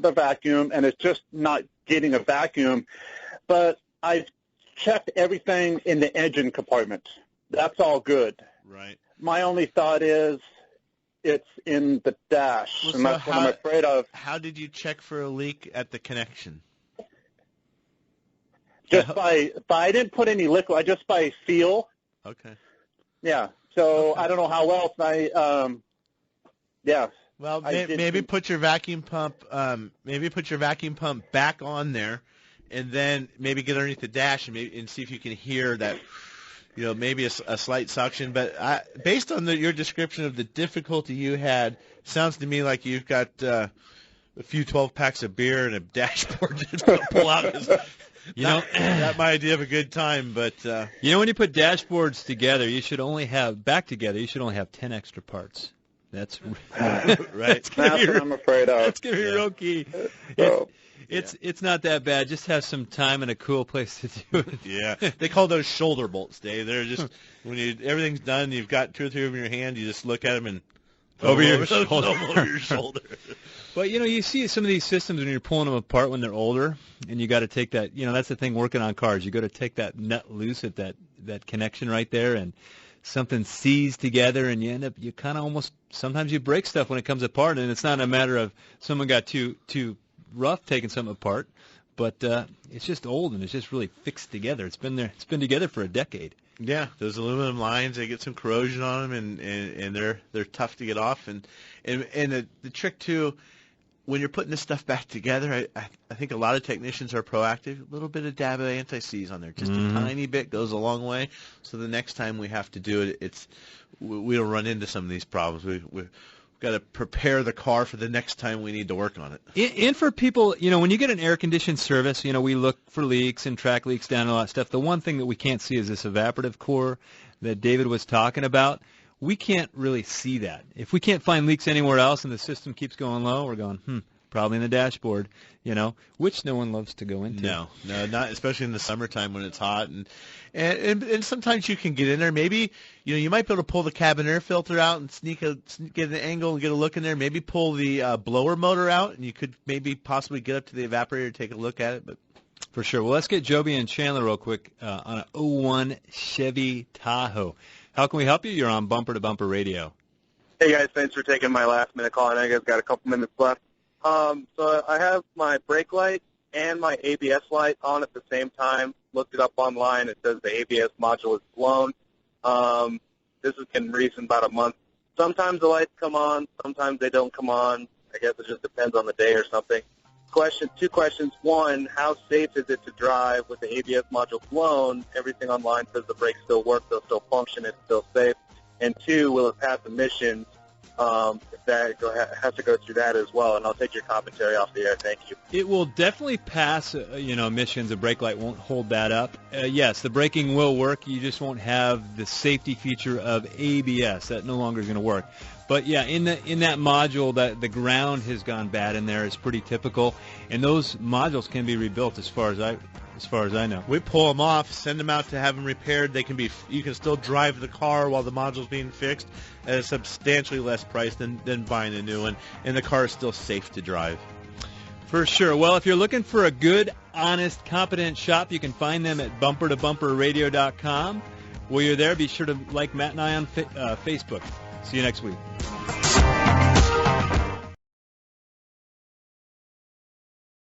the vacuum, and it's just not getting a vacuum. But I've checked everything in the engine compartment. That's all good. Right. My only thought is it's in the dash, and that's what I'm afraid of. How did you check for a leak at the connection? Just I didn't put any liquid, just by feel. Okay. Yeah. So I don't know how else yeah. Well, maybe put your vacuum pump. Maybe put your vacuum pump back on there, and then maybe get underneath the dash and see if you can hear that. Maybe a slight suction. But based on your description of the difficulty you had, sounds to me like you've got a few 12-packs of beer and a dashboard to pull out. That might have a good time. But when you put dashboards together, you should only have 10 extra parts. That's right. That's what I'm afraid of. That's gonna be real key. It's not that bad. Just have some time and a cool place to do it. Yeah, they call those shoulder bolts, Dave. They're just when everything's done, you've got 2 or 3 of them in your hand. You just look at them and over your shoulder. Over your shoulder. But you see some of these systems when you're pulling them apart when they're older, and you got to take that. That's the thing working on cars. You got to take that nut loose at that connection right there, and something seized together, and you kind of almost sometimes you break stuff when it comes apart, and it's not a matter of someone got too rough taking something apart, but it's just old and it's just really fixed together. It's been together for a decade. Yeah, those aluminum lines, they get some corrosion on them, and they're tough to get off. And the trick too, when you're putting this stuff back together, I think a lot of technicians are proactive. A little bit of dab of anti-seize on there, just a tiny bit goes a long way. So the next time we have to do it, we don't run into some of these problems. We've got to prepare the car for the next time we need to work on it. And for people, when you get an air-conditioned service, we look for leaks and track leaks down and all that stuff. The one thing that we can't see is this evaporative core that David was talking about. We can't really see that. If we can't find leaks anywhere else and the system keeps going low, we're going, probably in the dashboard, which no one loves to go into. No, not especially in the summertime when it's hot, and sometimes you can get in there. Maybe you might be able to pull the cabin air filter out and get an angle and get a look in there. Maybe pull the blower motor out, and you could maybe possibly get up to the evaporator and take a look at it. But for sure. Well, let's get Joby and Chandler real quick on a 01 Chevy Tahoe. How can we help you? You're on Bumper to Bumper Radio. Hey guys, thanks for taking my last minute call. I know you guys got a couple minutes left. So I have my brake light and my ABS light on at the same time. Looked it up online. It says the ABS module is blown. This has been recent, about a month. Sometimes the lights come on, sometimes they don't come on. I guess it just depends on the day or something. Two questions. One, how safe is it to drive with the ABS module blown? Everything online says the brakes still work, they'll still function, it's still safe. And two, will it pass emissions? If that has to go through that as well, and I'll take your commentary off the air. Thank you. It will definitely pass, emissions. A brake light won't hold that up. Yes, the braking will work. You just won't have the safety feature of ABS. That no longer is going to work. But yeah, in that module, that the ground has gone bad in there is pretty typical, and those modules can be rebuilt as far as I know. We pull them off, send them out to have them repaired. You can still drive the car while the module's being fixed at a substantially less price than buying a new one, and the car is still safe to drive. For sure. Well, if you're looking for a good, honest, competent shop, you can find them at bumpertobumperradio.com. While you're there, be sure to like Matt and I on Facebook. See you next week.